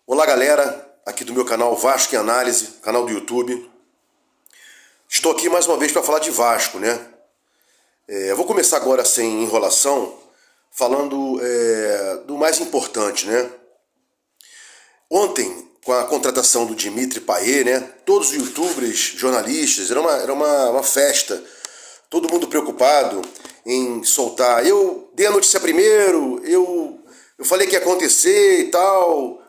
Olá galera, aqui do meu canal Vasco em Análise, canal do YouTube. Estou aqui mais uma vez para falar de Vasco, né? Eu vou começar agora sem enrolação, falando do mais importante, né? Ontem, com a contratação do Dimitri Payet, né? Todos os youtubers, jornalistas, era uma festa. Todo mundo preocupado em soltar. Eu dei a notícia primeiro, eu falei que ia acontecer e tal.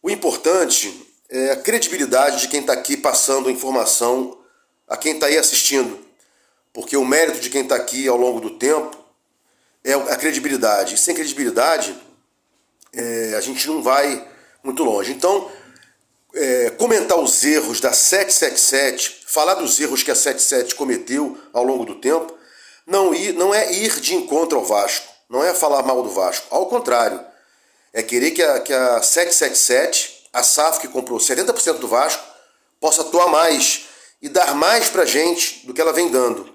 O importante é a credibilidade de quem está aqui passando a informação a quem está aí assistindo. Porque o mérito de quem está aqui ao longo do tempo é a credibilidade. E sem credibilidade, a gente não vai muito longe. Então, comentar os erros da 777, falar dos erros que a 77 cometeu ao longo do tempo, não é ir de encontro ao Vasco, não é falar mal do Vasco. Ao contrário, é querer que a 777, a SAF que comprou 70% do Vasco, possa atuar mais e dar mais pra gente do que ela vem dando.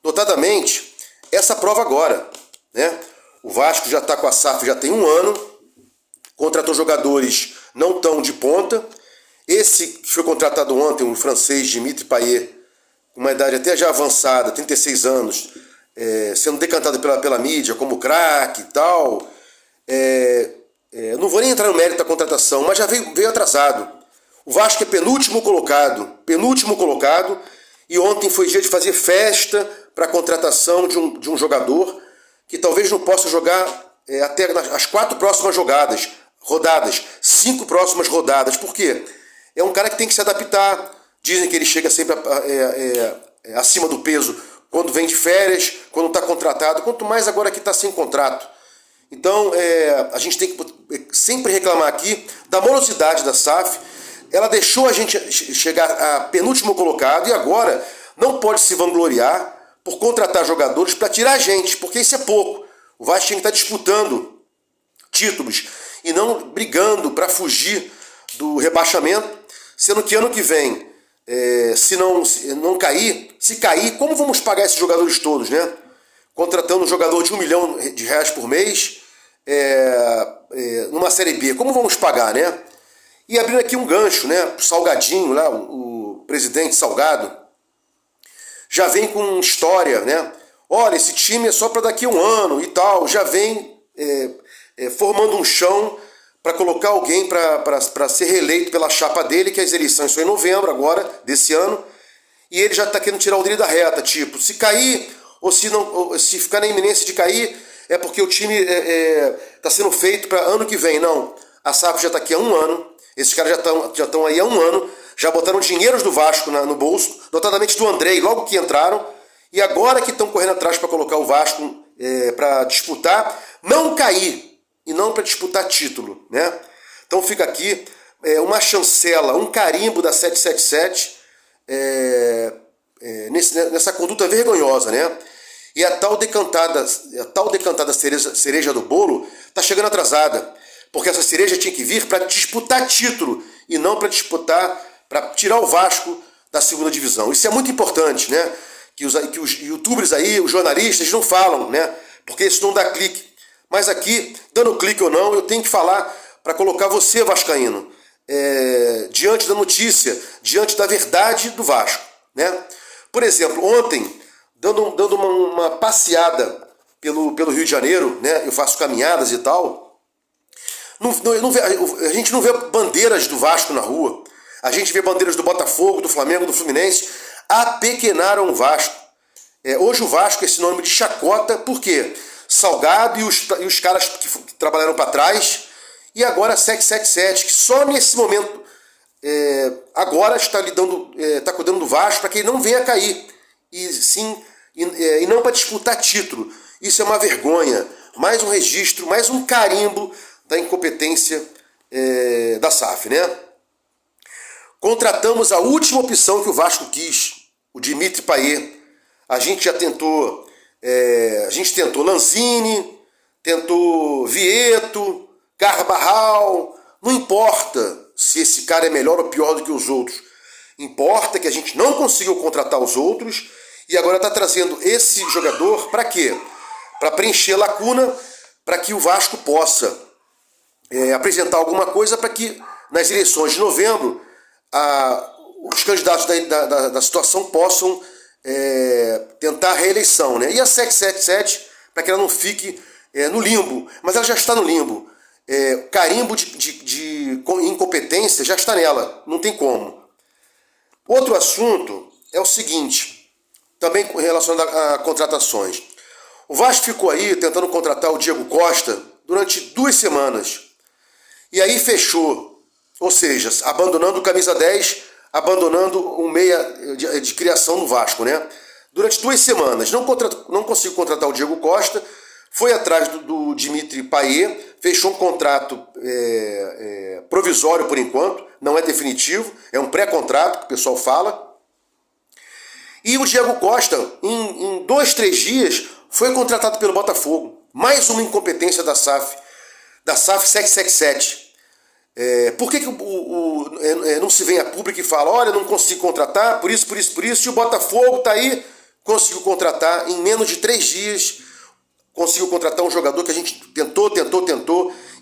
Notadamente, essa prova agora, né? O Vasco já está com a SAF já tem um ano, contratou jogadores não tão de ponta. Esse que foi contratado ontem, o francês Dimitri Payet, com uma idade até já avançada, 36 anos, sendo decantado pela mídia como craque e tal. Não vou nem entrar no mérito da contratação, mas já veio atrasado. O Vasco é penúltimo colocado, e ontem foi dia de fazer festa para a contratação de um jogador que talvez não possa jogar até as 4 próximas rodadas, 5 próximas rodadas. Por quê? É um cara que tem que se adaptar. Dizem que ele chega sempre acima do peso quando vem de férias, quando está contratado, quanto mais agora que está sem contrato. Então, a gente tem que sempre reclamar aqui da morosidade da SAF. Ela deixou a gente chegar a penúltimo colocado e agora não pode se vangloriar por contratar jogadores para tirar a gente, porque isso é pouco. O Vasco tem que estar disputando títulos e não brigando para fugir do rebaixamento, sendo que ano que vem, se não cair, se cair, como vamos pagar esses jogadores todos, né? Contratando um jogador de R$1 milhão por mês numa Série B, como vamos pagar, né? E abrindo aqui um gancho, né? O Salgadinho, lá, o presidente Salgado, já vem com história, né? Olha, esse time é só para daqui a um ano e tal. Já vem formando um chão para colocar alguém para ser reeleito pela chapa dele, que as eleições são em novembro agora, desse ano. E ele já está querendo tirar o dele da reta, tipo, se cair ou se ficar na iminência de cair, é porque o time está sendo feito para ano que vem. Não, a SAF já está aqui há um ano. Esses caras já estão aí há um ano, já botaram dinheiros do Vasco no bolso, notadamente do Andrei, logo que entraram, e agora que estão correndo atrás para colocar o Vasco para disputar, não cair, e não para disputar título, né? Então fica aqui uma chancela, um carimbo da 777 nessa conduta vergonhosa, né? E a tal decantada cereja do bolo está chegando atrasada. Porque essa cereja tinha que vir para disputar título e não para tirar o Vasco da segunda divisão. Isso é muito importante, né? Que os youtubers aí, os jornalistas, não falam, né? Porque isso não dá clique. Mas aqui, dando clique ou não, eu tenho que falar para colocar você, vascaíno, diante da notícia, diante da verdade do Vasco, né? Por exemplo, ontem, dando uma passeada pelo Rio de Janeiro, né? Eu faço caminhadas e tal. A gente não vê bandeiras do Vasco na rua. A gente vê bandeiras do Botafogo, do Flamengo, do Fluminense. Apequenaram o Vasco. Hoje o Vasco é sinônimo de chacota, por quê? Salgado e os caras que trabalharam para trás. E agora a 777, que só nesse momento agora está cuidando do Vasco para que ele não venha cair. E não para disputar título. Isso é uma vergonha. Mais um registro, mais um carimbo da incompetência da SAF, né? Contratamos a última opção que o Vasco quis, o Dimitri Payet. A gente já tentou, Lanzini, tentou Vieto, Carvajal. Não importa se esse cara é melhor ou pior do que os outros. Importa que a gente não conseguiu contratar os outros e agora está trazendo esse jogador para quê? Para preencher lacuna, para que o Vasco possa apresentar alguma coisa para que nas eleições de novembro, os candidatos da situação possam tentar a reeleição, né? E a 777, para que ela não fique no limbo, mas ela já está no limbo. Carimbo de incompetência já está nela, não tem como. Outro assunto é o seguinte, também relacionado a contratações. O Vasco ficou aí tentando contratar o Diego Costa durante 2 semanas. E aí fechou, ou seja, abandonando o camisa 10, abandonando um meia de criação no Vasco, né? Durante 2 semanas, não conseguiu contratar o Diego Costa, foi atrás do Dimitri Payet, fechou um contrato provisório por enquanto, não é definitivo, é um pré-contrato que o pessoal fala. E o Diego Costa, em 2, 3 dias, foi contratado pelo Botafogo. Mais uma incompetência da SAF 777. Por que não se vem a público e fala, olha, não consigo contratar, por isso, e o Botafogo está aí, conseguiu contratar em menos de 3 dias, conseguiu contratar um jogador que a gente tentou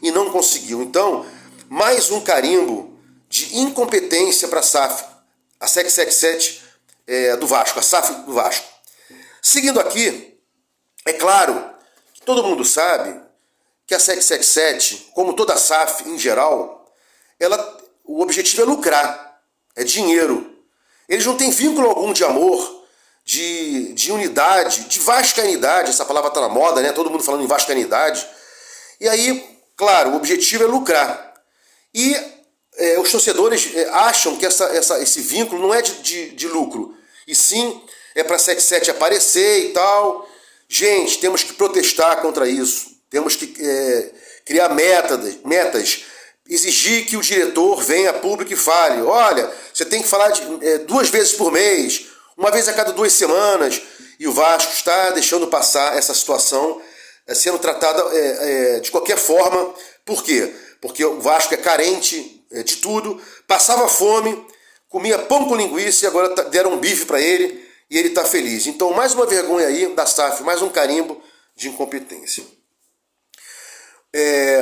e não conseguiu. Então, mais um carimbo de incompetência para a SAF, a 777 do Vasco, a SAF do Vasco. Seguindo aqui, é claro que todo mundo sabe que a 777, como toda a SAF em geral, o objetivo é lucrar, é dinheiro. Eles não têm vínculo algum de amor, de unidade, de vascainidade, essa palavra está na moda, né? Todo mundo falando em vascainidade. E aí, claro, o objetivo é lucrar. E os torcedores acham que esse vínculo não é de lucro, e sim é para a 77 aparecer e tal. Gente, temos que protestar contra isso, temos que criar metas, exigir que o diretor venha a público e fale, olha, você tem que falar 2 vezes por mês, 1 vez a cada 2 semanas, e o Vasco está deixando passar essa situação, sendo tratada de qualquer forma. Por quê? Porque o Vasco é carente de tudo, passava fome, comia pão com linguiça e agora deram um bife para ele e ele está feliz. Então, mais uma vergonha aí da SAF, mais um carimbo de incompetência.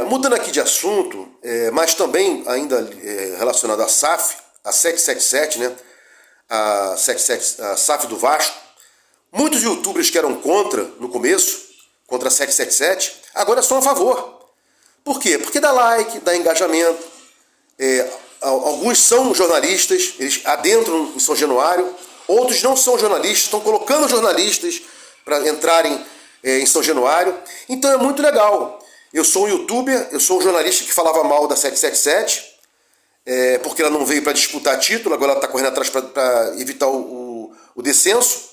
Mudando aqui de assunto, mas também ainda relacionado à SAF, a 777, né? A SAF do Vasco. Muitos youtubers que eram contra no começo, contra a 777, agora são a favor. Por quê? Porque dá like, dá engajamento. Alguns são jornalistas, eles adentram em São Januário, outros não são jornalistas, estão colocando jornalistas para entrarem em São Januário. Então é muito legal. Eu sou um youtuber, eu sou um jornalista que falava mal da 777, porque ela não veio para disputar título, agora ela está correndo atrás para evitar o descenso.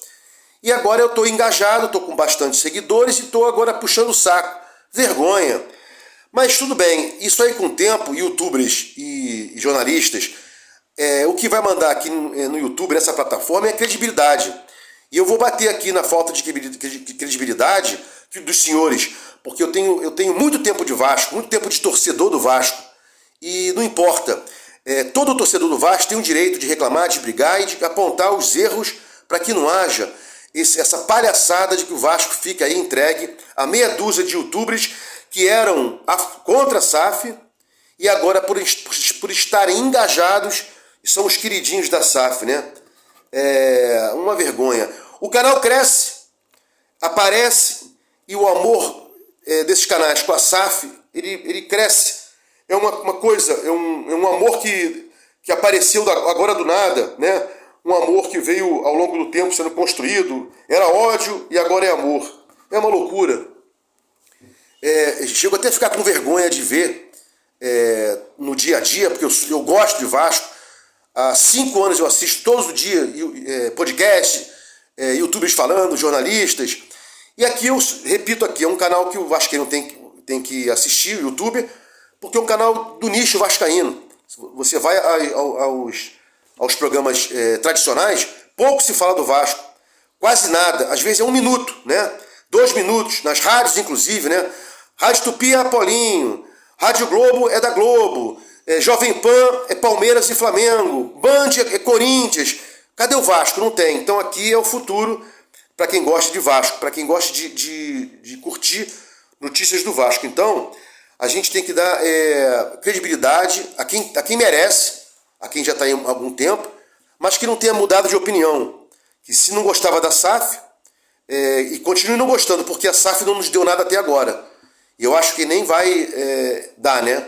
E agora eu estou engajado, estou com bastante seguidores e estou agora puxando o saco. Vergonha. Mas tudo bem, isso aí com o tempo, youtubers e jornalistas, o que vai mandar aqui no YouTube, nessa plataforma, é a credibilidade. E eu vou bater aqui na falta de credibilidade dos senhores, porque eu tenho muito tempo de Vasco, muito tempo de torcedor do Vasco, e não importa. Todo torcedor do Vasco tem o direito de reclamar, de brigar e de apontar os erros para que não haja essa palhaçada de que o Vasco fica aí entregue a meia dúzia de youtubers que eram contra a SAF e agora por estarem engajados são os queridinhos da SAF, né? Uma vergonha. O canal cresce, aparece e o amor desses canais com a SAF, ele cresce. É uma coisa, é um amor que apareceu agora do nada, né? Um amor que veio ao longo do tempo sendo construído. Era ódio e agora é amor. É uma loucura. Chego até a ficar com vergonha de ver no dia a dia, porque eu gosto de Vasco. Há 5 anos eu assisto todos os dias podcast, youtubers falando, jornalistas. E aqui eu repito aqui, é um canal que o vascaíno tem que assistir, o YouTube, porque é um canal do nicho vascaíno. Você vai aos programas tradicionais, pouco se fala do Vasco, quase nada, às vezes é 1 minuto, né? 2 minutos, nas rádios inclusive, né? Rádio Tupi é Apolinho, Rádio Globo é da Globo, Jovem Pan é Palmeiras e Flamengo, Band é Corinthians. Cadê o Vasco? Não tem. Então aqui é o futuro para quem gosta de Vasco, para quem gosta de curtir notícias do Vasco. Então, A gente tem que dar credibilidade a quem merece, a quem já está aí há algum tempo, mas que não tenha mudado de opinião. Que se não gostava da SAF, e continue não gostando, porque a SAF não nos deu nada até agora. E eu acho que nem vai dar, né?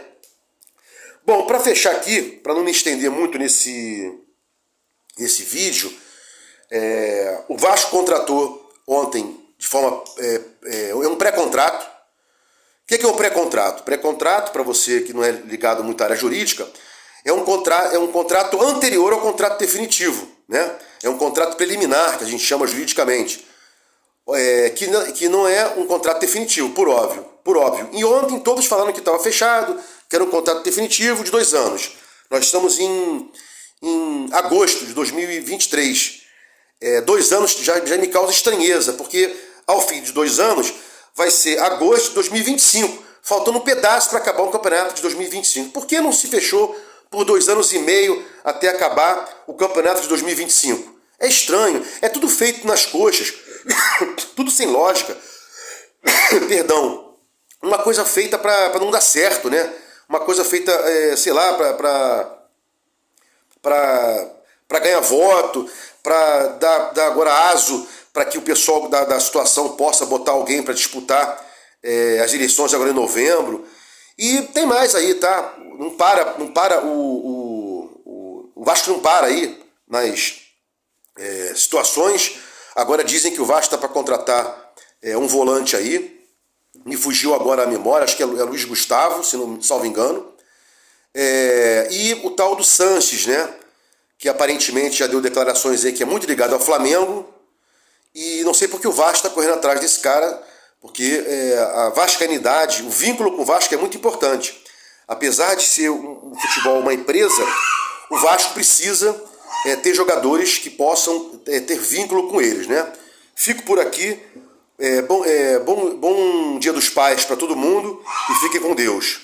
Bom, para fechar aqui, para não me estender muito nesse vídeo, o Vasco contratou ontem de forma... é um pré-contrato. O que é um pré-contrato? Pré-contrato, para você que não é ligado muito à área jurídica, é um contrato anterior ao contrato definitivo, né? É um contrato preliminar, que a gente chama juridicamente, que não é um contrato definitivo, por óbvio. E ontem todos falaram que estava fechado, que era um contrato definitivo de 2 anos. Nós estamos em agosto de 2023. 2 anos já me causa estranheza, porque ao fim de 2 anos vai ser agosto de 2025, faltando um pedaço para acabar o campeonato de 2025. Por que não se fechou por 2 anos e meio até acabar o campeonato de 2025? É estranho, é tudo feito nas coxas, tudo sem lógica. Perdão, uma coisa feita para não dar certo, né? Uma coisa feita, sei lá, para ganhar voto, para dar agora aso para que o pessoal da situação possa botar alguém para disputar as eleições agora em novembro. E tem mais aí, tá? Não para o Vasco não para aí nas situações. Agora dizem que o Vasco está para contratar um volante aí. Me fugiu agora a memória, acho que é Luiz Gustavo, se não salvo engano. E o tal do Sanches, né? Que aparentemente já deu declarações aí que é muito ligado ao Flamengo. E não sei porque o Vasco está correndo atrás desse cara, porque a vascainidade, o vínculo com o Vasco é muito importante. Apesar de ser um futebol uma empresa, o Vasco precisa ter jogadores que possam ter vínculo com eles, né? Fico por aqui. Bom Dia dos Pais para todo mundo e fiquem com Deus.